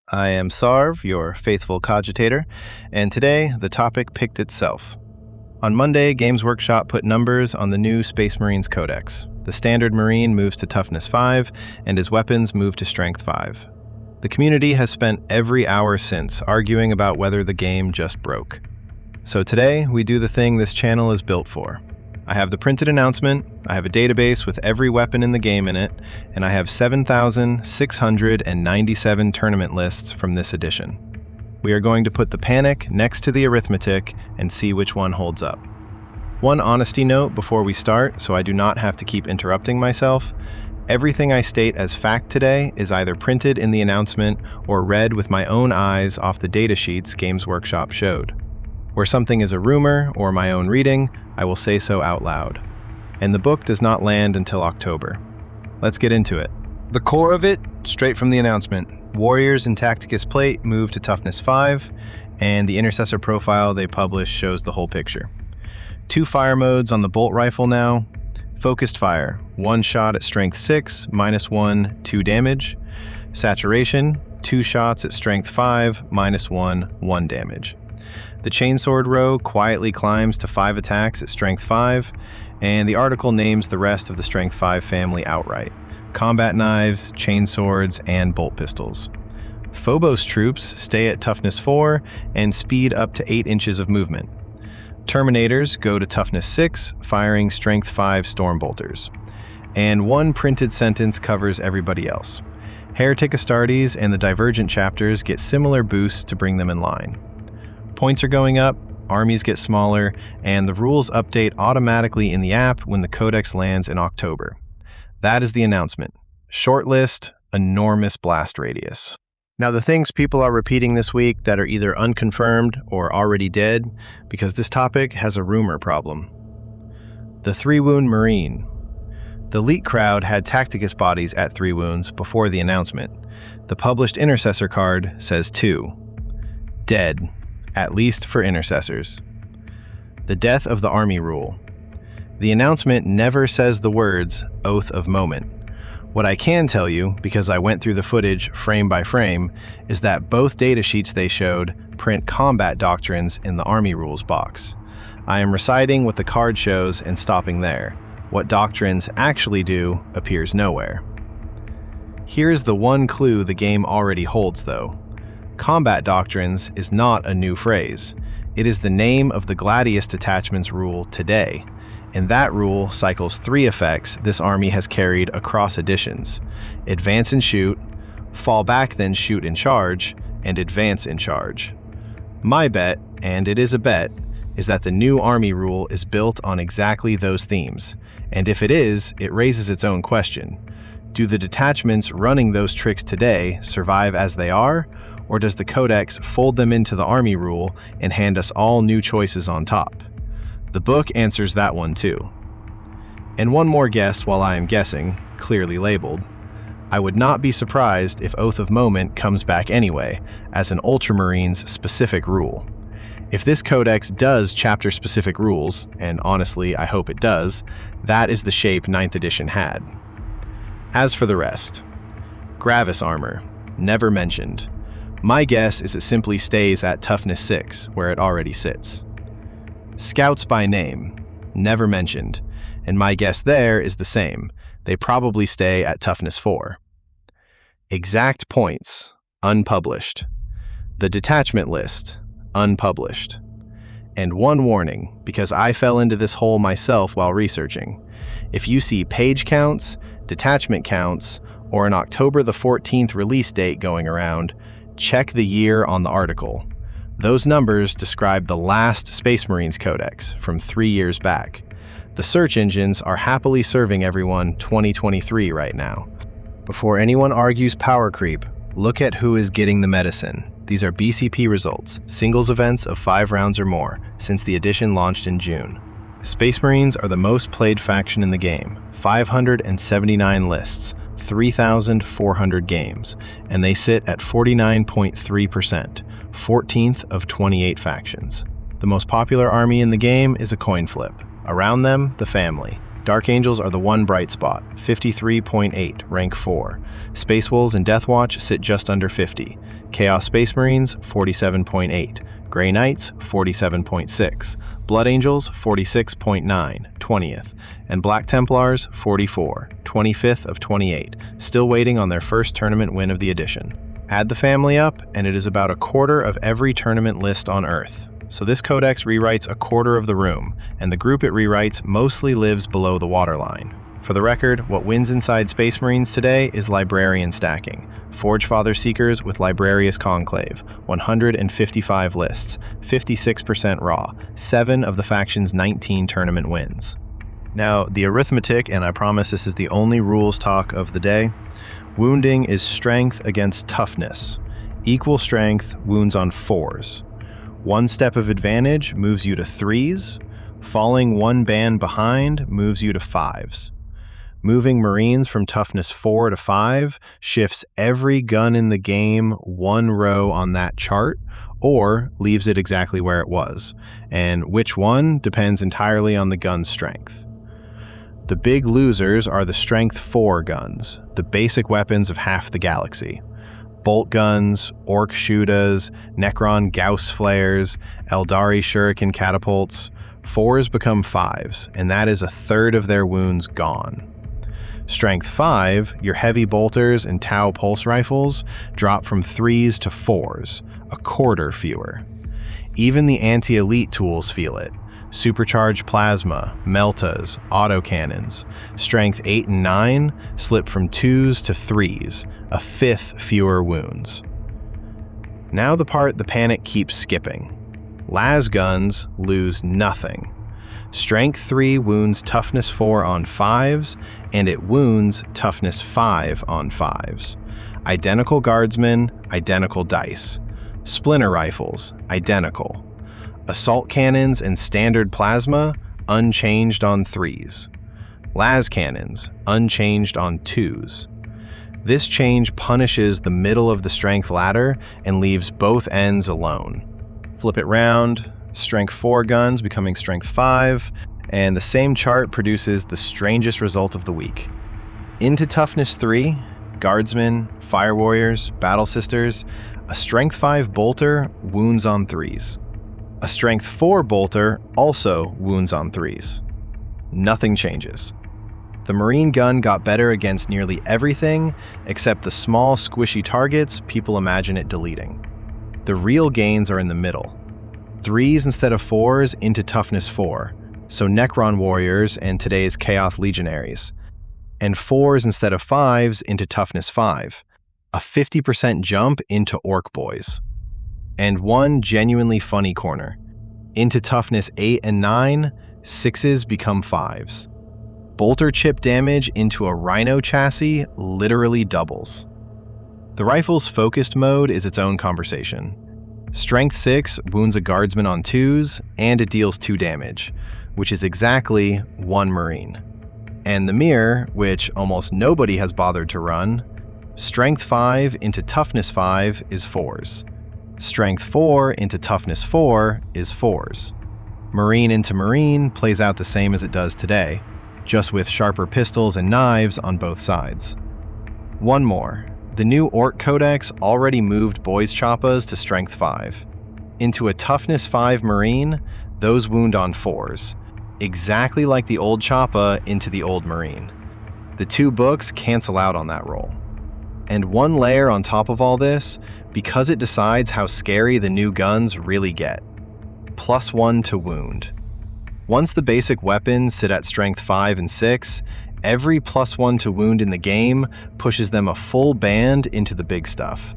I am Sarv, your faithful cogitator, and today the topic picked itself. On Monday, Games Workshop put numbers on the new Space Marines Codex. The standard Marine moves to Toughness 5, and his weapons move to Strength 5. The community has spent every hour since arguing about whether the game just broke. So today, we do the thing this channel is built for. I have the printed announcement, I have a database with every weapon in the game in it, and I have 7,697 tournament lists from this edition. We are going to put the panic next to the arithmetic and see which one holds up. One honesty note before we start, so I do not have to keep interrupting myself. Everything I state as fact today is either printed in the announcement or read with my own eyes off the datasheets Games Workshop showed. Where something is a rumor or my own reading, I will say so out loud. And the book does not land until October. Let's get into it. The core of it, straight from the announcement. Warriors in Tacticus plate move to Toughness 5, and the Intercessor profile they published shows the whole picture. 2 fire modes on the bolt rifle now. Focused fire, 1 shot at strength 6, -1, 2 damage. Saturation, 2 shots at strength 5, -1, 1 damage. The chainsword row quietly climbs to 5 attacks at strength 5, and the article names the rest of the strength 5 family outright: combat knives, chainswords, and bolt pistols. Phobos troops stay at toughness 4 and speed up to 8 inches of movement. Terminators go to toughness 6, firing strength 5 stormbolters. And one printed sentence covers everybody else. Heretic Astartes and the Divergent chapters get similar boosts to bring them in line. Points are going up, armies get smaller, and the rules update automatically in the app when the codex lands in October. That is the announcement. Short list, enormous blast radius. Now the things people are repeating this week that are either unconfirmed or already dead, because this topic has a rumor problem. The 3-wound Marine. The elite crowd had Tacticus bodies at 3 wounds before the announcement. The published Intercessor card says 2. Dead. At least for intercessors. The death of the army rule. The announcement never says the words oath of moment. What I can tell you, because I went through the footage frame by frame, is that both datasheets they showed print combat doctrines in the army rules box. I am reciting what the card shows and stopping there. What doctrines actually do appears nowhere. Here's the one clue the game already holds though. Combat doctrines is not a new phrase. It is the name of the Gladius detachment's rule today, and that rule cycles 3 effects this army has carried across editions: advance and shoot, fall back then shoot and charge, and advance and charge. My bet, and it is a bet, is that the new army rule is built on exactly those themes, and if it is, it raises its own question. Do the detachments running those tricks today survive as they are, or does the Codex fold them into the army rule and hand us all new choices on top? The book answers that one too. And one more guess while I am guessing, clearly labeled. I would not be surprised if Oath of Moment comes back anyway, as an Ultramarines specific rule. If this Codex does chapter-specific rules, and honestly I hope it does, that is the shape 9th edition had. As for the rest. Gravis armor, never mentioned. My guess is it simply stays at toughness 6, where it already sits. Scouts by name, never mentioned, and my guess there is the same. They probably stay at toughness 4. Exact points, unpublished. The detachment list, unpublished. And one warning, because I fell into this hole myself while researching. If you see page counts, detachment counts, or an October the 14th release date going around, check the year on the article. Those numbers describe the last Space Marines Codex from 3 years back. The search engines are happily serving everyone 2023 right now. Before anyone argues power creep, look at who is getting the medicine. These are BCP results, singles events of 5 rounds or more, since the edition launched in June. Space Marines are the most played faction in the game, 579 lists, 3,400 games, and they sit at 49.3%, 14th of 28 factions. The most popular army in the game is a coin flip. Around them, the family. Dark Angels are the one bright spot, 53.8, rank 4. Space Wolves and Death Watch sit just under 50. Chaos Space Marines, 47.8. Grey Knights, 47.6. Blood Angels, 46.9, 20th. And Black Templars, 44, 25th of 28, still waiting on their first tournament win of the edition. Add the family up, and it is about a quarter of every tournament list on Earth. So this codex rewrites a quarter of the room, and the group it rewrites mostly lives below the waterline. For the record, what wins inside Space Marines today is Librarian stacking. Forge Father Seekers with Librarius Conclave, 155 lists, 56% raw, 7 of the faction's 19 tournament wins. Now, the arithmetic, and I promise this is the only rules talk of the day, wounding is strength against toughness. Equal strength wounds on 4s. 1 step of advantage moves you to 3s. Falling 1 band behind moves you to 5s. Moving Marines from toughness 4 to 5 shifts every gun in the game 1 row on that chart, or leaves it exactly where it was, and which one depends entirely on the gun's strength. The big losers are the strength 4 guns, the basic weapons of half the galaxy. Bolt guns, Orc Shootas, Necron Gauss flares, Eldari Shuriken catapults. 4s become 5s, and that is a third of their wounds gone. Strength 5, your heavy bolters and Tau pulse rifles, drop from 3s to 4s, a quarter fewer. Even the anti-elite tools feel it. Supercharged plasma, meltas, autocannons. Strength 8 and 9 slip from 2s to 3s, a fifth fewer wounds. Now the part the panic keeps skipping. Las guns lose nothing. Strength 3 wounds toughness 4 on 5s, and it wounds toughness 5 on 5s. Identical guardsmen, identical dice. Splinter rifles, identical. Assault cannons and standard plasma, unchanged on 3s. Las cannons, unchanged on 2s. This change punishes the middle of the strength ladder and leaves both ends alone. Flip it round, strength 4 guns becoming strength 5, and the same chart produces the strangest result of the week. Into toughness 3, guardsmen, fire warriors, battle sisters, a strength 5 bolter wounds on 3s. A strength 4 bolter also wounds on 3s. Nothing changes. The Marine gun got better against nearly everything except the small squishy targets people imagine it deleting. The real gains are in the middle. 3s instead of 4s into toughness 4, so Necron warriors and today's Chaos Legionaries. And 4s instead of 5s into toughness 5, a 50% jump into Orc boys. And one genuinely funny corner. Into toughness 8 and 9, 6s become 5s. Bolter chip damage into a Rhino chassis literally doubles. The rifle's focused mode is its own conversation. Strength 6 wounds a guardsman on 2s, and it deals 2 damage, which is exactly 1 Marine. And the mirror, which almost nobody has bothered to run, Strength 5 into Toughness 5 is 4s. Strength 4 into Toughness 4 is 4s. Marine into Marine plays out the same as it does today, just with sharper pistols and knives on both sides. One more. The new Orc Codex already moved boys' choppas to Strength 5. Into a Toughness 5 Marine, those wound on 4s, exactly like the old choppa into the old Marine. The 2 books cancel out on that roll. And one layer on top of all this, because it decides how scary the new guns really get. +1 to wound. Once the basic weapons sit at Strength 5 and 6, every +1 to wound in the game pushes them a full band into the big stuff.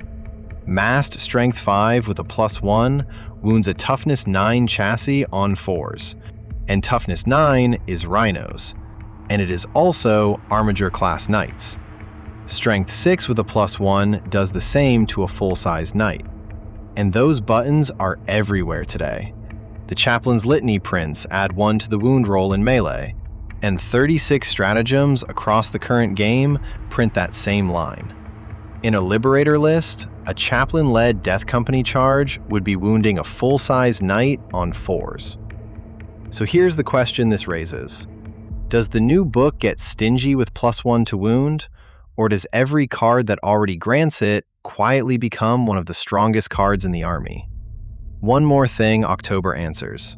Massed Strength 5 with a +1 wounds a Toughness 9 chassis on 4s, and Toughness 9 is Rhinos, and it is also Armiger class Knights. Strength 6 with a +1 does the same to a full-size Knight. And those buttons are everywhere today. The Chaplain's Litany prints add 1 to the wound roll in Melee, and 36 stratagems across the current game print that same line. In a Liberator list, a Chaplain-led Death Company charge would be wounding a full-size Knight on 4s. So here's the question this raises. Does the new book get stingy with +1 to wound? Or does every card that already grants it quietly become one of the strongest cards in the army? One more thing October answers.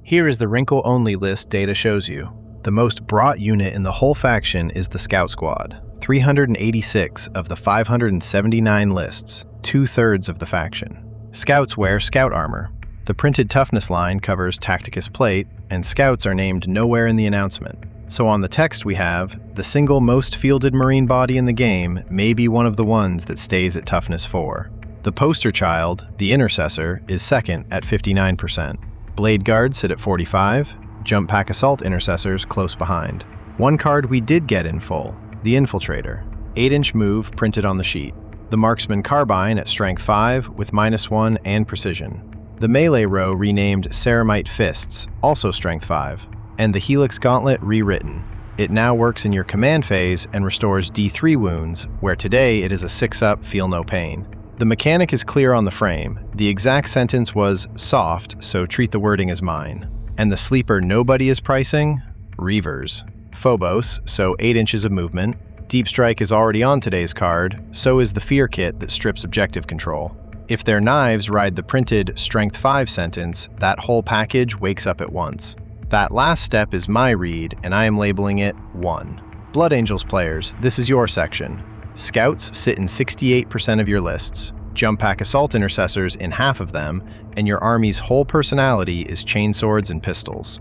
Here is the wrinkle-only list data shows you. The most brought unit in the whole faction is the Scout Squad, 386 of the 579 lists, 2/3 of the faction. Scouts wear Scout armor. The printed Toughness line covers Tacticus plate, and Scouts are named nowhere in the announcement. So on the text we have, the single most fielded Marine body in the game may be one of the ones that stays at Toughness 4. The poster child, the Intercessor, is second at 59%. Blade Guards sit at 45, Jump Pack Assault Intercessors close behind. One card we did get in full, the Infiltrator, 8-inch move printed on the sheet. The Marksman Carbine at Strength 5 with -1 and Precision. The Melee row renamed Ceramite Fists, also Strength 5. And the Helix Gauntlet rewritten. It now works in your command phase and restores D3 wounds, where today it is a 6-up Feel No Pain. The mechanic is clear on the frame. The exact sentence was soft, so treat the wording as mine. And the sleeper nobody is pricing? Reavers. Phobos, so 8 inches of movement. Deep Strike is already on today's card, so is the Fear Kit that strips objective control. If their knives ride the printed Strength 5 sentence, that whole package wakes up at once. That last step is my read, and I am labeling it 1. Blood Angels players, this is your section. Scouts sit in 68% of your lists. Jump Pack Assault Intercessors in half of them, and your army's whole personality is chainswords and pistols.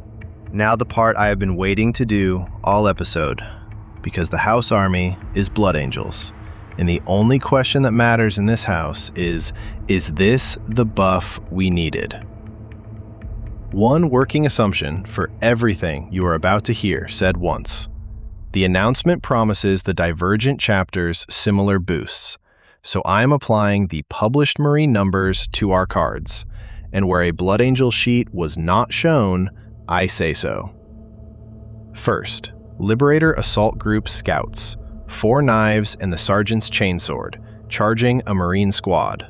Now the part I have been waiting to do all episode, because the House Army is Blood Angels. And the only question that matters in this house is this the buff we needed? One working assumption for everything you are about to hear said once. The announcement promises the Divergent chapters similar boosts, so I am applying the published Marine numbers to our cards, and where a Blood Angel sheet was not shown, I say so. First, Liberator Assault Group Scouts, 4 knives and the Sergeant's Chainsword, charging a Marine squad.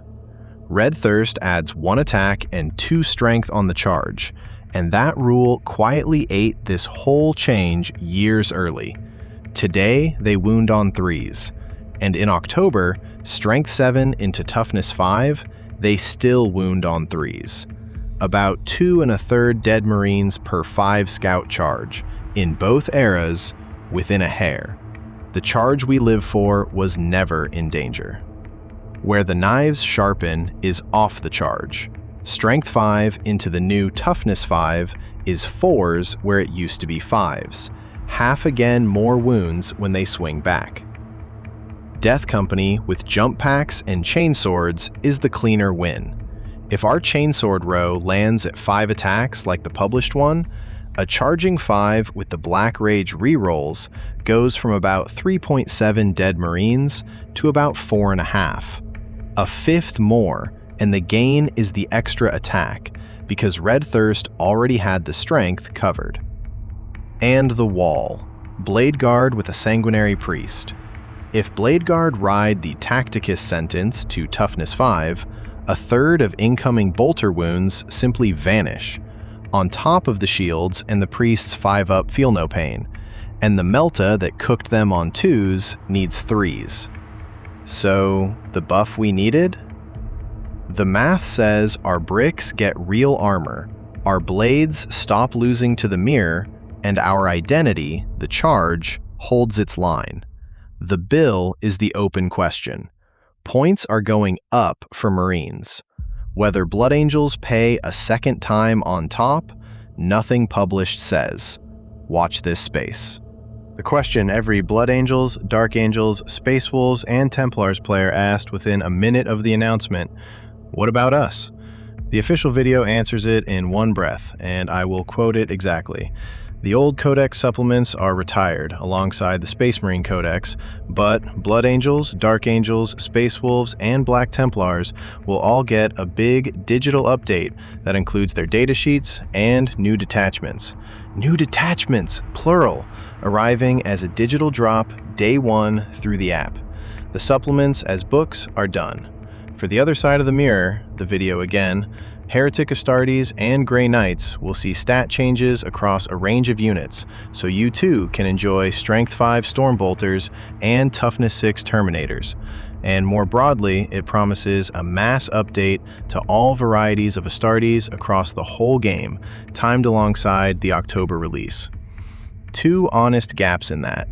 Red Thirst adds 1 attack and 2 strength on the charge, and that rule quietly ate this whole change years early. Today, they wound on 3s, and in October, Strength 7 into Toughness 5, they still wound on 3s. About 2 1/3 dead Marines per 5 scout charge, in both eras, within a hair. The charge we live for was never in danger. Where the knives sharpen is off the charge. Strength 5 into the new Toughness 5 is 4s where it used to be 5s. Half again more wounds when they swing back. Death Company with jump packs and chainswords is the cleaner win. If our chainsword row lands at 5 attacks like the published one, a charging 5 with the Black Rage rerolls goes from about 3.7 dead Marines to about 4.5. A 5th more, and the gain is the extra attack, because Red Thirst already had the strength covered. And the wall. Blade Guard with a Sanguinary Priest. If Blade Guard ride the Tacticus sentence to Toughness 5, 1/3 of incoming bolter wounds simply vanish, on top of the shields and the priest's 5-up Feel No Pain, and the Melta that cooked them on 2s needs 3s. So, the buff we needed? The math says our bricks get real armor, our blades stop losing to the mirror, and our identity, the charge, holds its line. The bill is the open question. Points are going up for Marines. Whether Blood Angels pay a second time on top, nothing published says. Watch this space. The question every Blood Angels, Dark Angels, Space Wolves, and Templars player asked within a minute of the announcement, what about us? The official video answers it in one breath, and I will quote it exactly. The old Codex supplements are retired alongside the Space Marine Codex, but Blood Angels, Dark Angels, Space Wolves, and Black Templars will all get a big digital update that includes their datasheets and new detachments. New detachments, plural, arriving as a digital drop day 1 through the app. The supplements as books are done. For the other side of the mirror, the video again, Heretic Astartes and Grey Knights will see stat changes across a range of units, so you too can enjoy Strength 5 Stormbolters and Toughness 6 Terminators. And more broadly, it promises a mass update to all varieties of Astartes across the whole game, timed alongside the October release. Two honest gaps in that.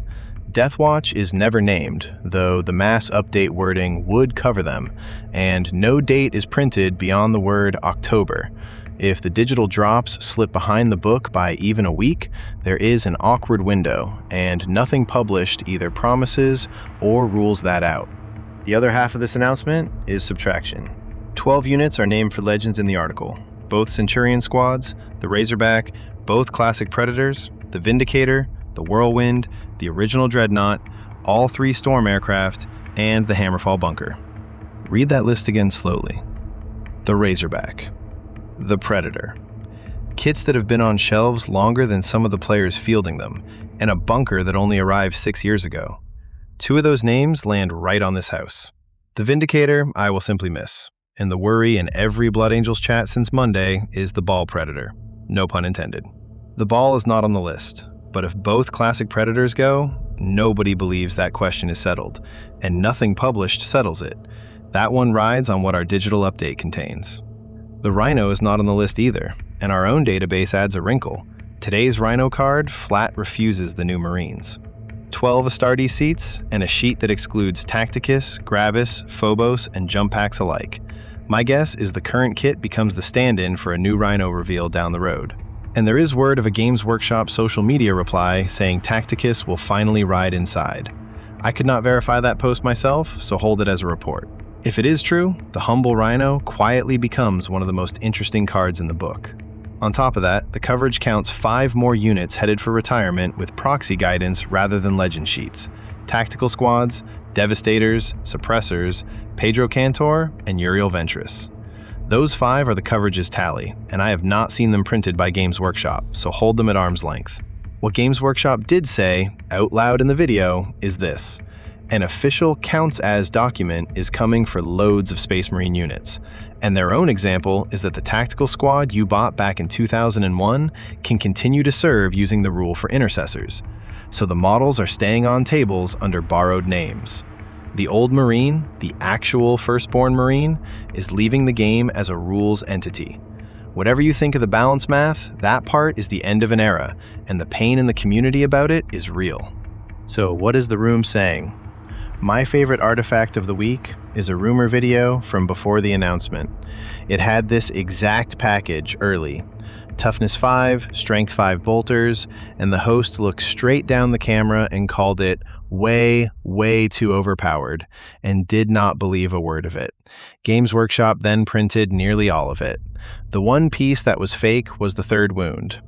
Deathwatch is never named, though the mass update wording would cover them, and no date is printed beyond the word October. If the digital drops slip behind the book by even a week, there is an awkward window, and nothing published either promises or rules that out. The other half of this announcement is subtraction. 12 units are named for legends in the article. Both Centurion squads, the Razorback, both classic Predators, the Vindicator, the Whirlwind, the original Dreadnought, all 3 Storm aircraft, and the Hammerfall bunker. Read that list again slowly. The Razorback. The Predator. Kits that have been on shelves longer than some of the players fielding them, and a bunker that only arrived 6 years ago. 2 of those names land right on this house. The Vindicator I will simply miss, and the worry in every Blood Angels chat since Monday is the Ball Predator. No pun intended. The Ball is not on the list, but if both classic Predators go, nobody believes that question is settled, and nothing published settles it. That one rides on what our digital update contains. The Rhino is not on the list either, and our own database adds a wrinkle. Today's Rhino card flat refuses the new Marines. 12 Astartes seats, and a sheet that excludes Tacticus, Gravis, Phobos, and jump packs alike. My guess is the current kit becomes the stand-in for a new Rhino reveal down the road. And there is word of a Games Workshop social media reply saying Tacticus will finally ride inside. I could not verify that post myself, so hold it as a report. If it is true, the humble Rhino quietly becomes one of the most interesting cards in the book. On top of that, the coverage counts 5 more units headed for retirement with proxy guidance rather than legend sheets. Tactical squads, Devastators, Suppressors, Pedro Cantor, and Uriel Ventress. Those 5 are the coverage's tally, and I have not seen them printed by Games Workshop, so hold them at arm's length. What Games Workshop did say, out loud in the video, is this. An official counts as document is coming for loads of Space Marine units, and their own example is that the tactical squad you bought back in 2001 can continue to serve using the rule for Intercessors. So the models are staying on tables under borrowed names. The old Marine, the actual Firstborn Marine, is leaving the game as a rules entity. Whatever you think of the balance math, that part is the end of an era, and the pain in the community about it is real. So what is the room saying? My favorite artifact of the week is a rumor video from before the announcement. It had this exact package early. Toughness 5, Strength 5 bolters, and the host looked straight down the camera and called it way, way too overpowered, and did not believe a word of it. Games Workshop then printed nearly all of it. The one piece that was fake was the 3rd wound.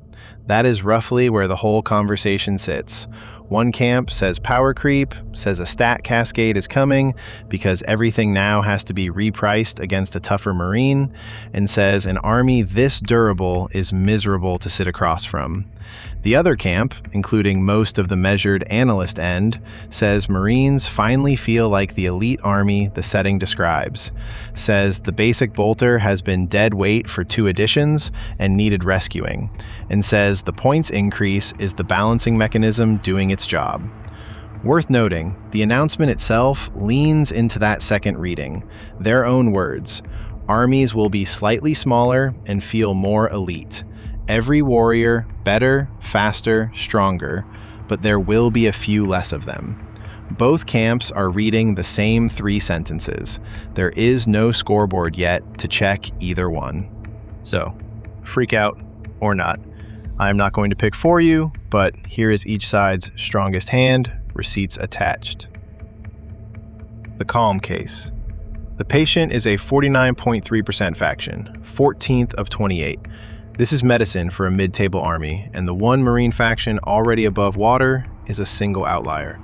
That is roughly where the whole conversation sits. One camp says power creep, says a stat cascade is coming because everything now has to be repriced against a tougher Marine, and says an army this durable is miserable to sit across from. The other camp, including most of the measured analyst end, says Marines finally feel like the elite army the setting describes, says the basic bolter has been dead weight for 2 editions and needed rescuing, and says the points increase is the balancing mechanism doing its job. Worth noting, the announcement itself leans into that second reading. Their own words. Armies will be slightly smaller and feel more elite. Every warrior better, faster, stronger, but there will be a few less of them. Both camps are reading the same 3 sentences. There is no scoreboard yet to check either one. So, freak out or not. I'm not going to pick for you, but here is each side's strongest hand, receipts attached. The Calm Case. The Patient is a 49.3% faction, 14th of 28. This is medicine for a mid-table army, and the one Marine faction already above water is a single outlier.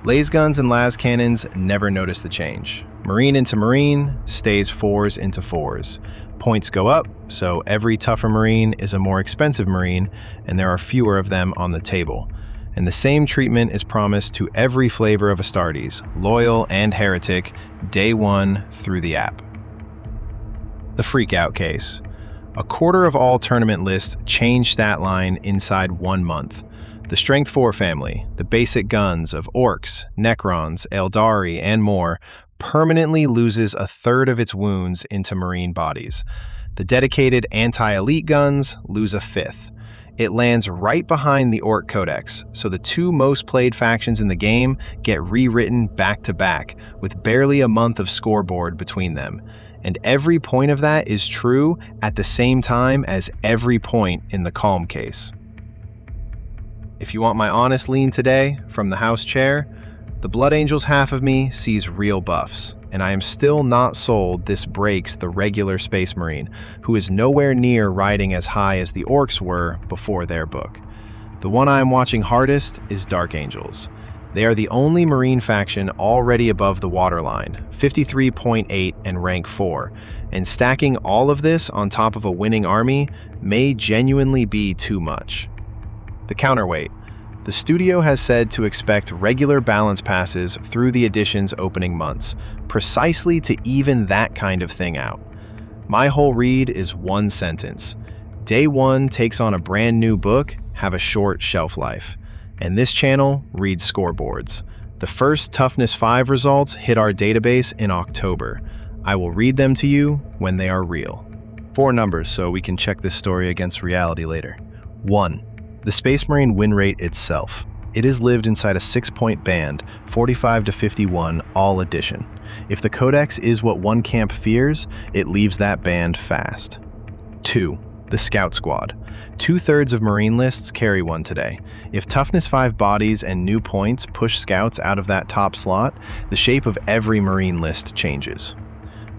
Laser guns and las cannons never notice the change. Marine into Marine stays 4s into 4s. Points go up, so every tougher Marine is a more expensive Marine, and there are fewer of them on the table. And the same treatment is promised to every flavor of Astartes, loyal and heretic, day 1 through the app. The Freakout Case. A quarter of all tournament lists change stat line inside 1 month. The Strength 4 family, the basic guns of Orcs, Necrons, Eldari, and more, permanently loses a third of its wounds into Marine bodies. The dedicated anti-elite guns lose a fifth. It lands right behind the Orc Codex, so the two most played factions in the game get rewritten back to back, with barely a month of scoreboard between them. And every point of that is true at the same time as every point in the Calm case. If you want my honest lean today, from the house chair, the Blood Angels half of me sees real buffs, and I am still not sold this breaks the regular Space Marine, who is nowhere near riding as high as the Orcs were before their book. The one I am watching hardest is Dark Angels. They are the only Marine faction already above the waterline, 53.8 and rank 4, and stacking all of this on top of a winning army may genuinely be too much. The counterweight. The studio has said to expect regular balance passes through the edition's opening months, precisely to even that kind of thing out. My whole read is one sentence. Day one takes on a brand new book, have a short shelf life. And this channel reads scoreboards. The first Toughness 5 results hit our database in October. I will read them to you when they are real. 4 numbers so we can check this story against reality later. 1. The Space Marine win rate itself. It is lived inside a 6-point band, 45 to 51, all edition. If the Codex is what one camp fears, it leaves that band fast. 2. The Scout Squad. 2/3 of Marine lists carry one today. If Toughness 5 bodies and new points push Scouts out of that top slot, the shape of every Marine list changes.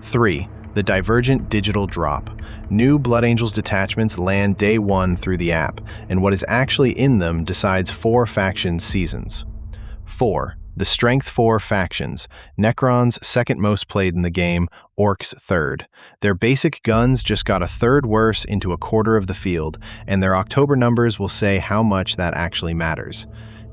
3. The Divergent Digital Drop. New Blood Angels detachments land day 1 through the app, and what is actually in them decides 4 faction seasons. 4. The Strength 4 factions. Necrons second most played in the game, Orcs third. Their basic guns just got a third worse into a quarter of the field, and their October numbers will say how much that actually matters.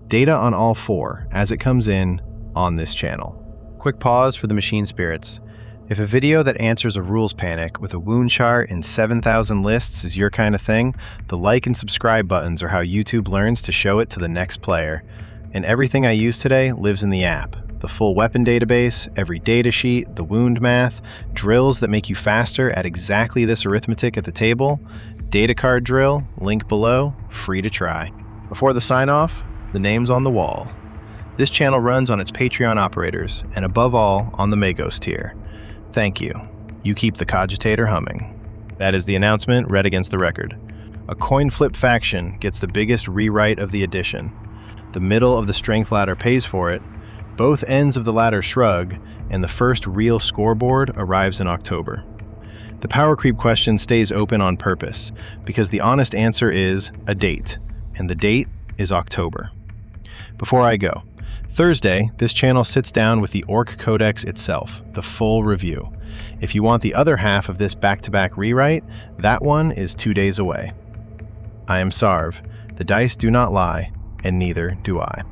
Data on all 4, as it comes in, on this channel. Quick pause for the machine spirits. If a video that answers a rules panic with a wound chart and 7,000 lists is your kind of thing, the like and subscribe buttons are how YouTube learns to show it to the next player. And everything I use today lives in the app. The full weapon database, every data sheet, the wound math, drills that make you faster at exactly this arithmetic at the table, data card drill, link below, free to try. Before the sign off, the name's on the wall. This channel runs on its Patreon operators, and above all, on the Magos tier. Thank you. You keep the cogitator humming. That is the announcement read against the record. A coin flip faction gets the biggest rewrite of the edition. The middle of the strength ladder pays for it, both ends of the ladder shrug, and the first real scoreboard arrives in October. The power creep question stays open on purpose, because the honest answer is a date, and the date is October. Before I go, Thursday, this channel sits down with the Orc Codex itself, the full review. If you want the other half of this back-to-back rewrite, that one is 2 days away. I am Sarv. The dice do not lie, and neither do I.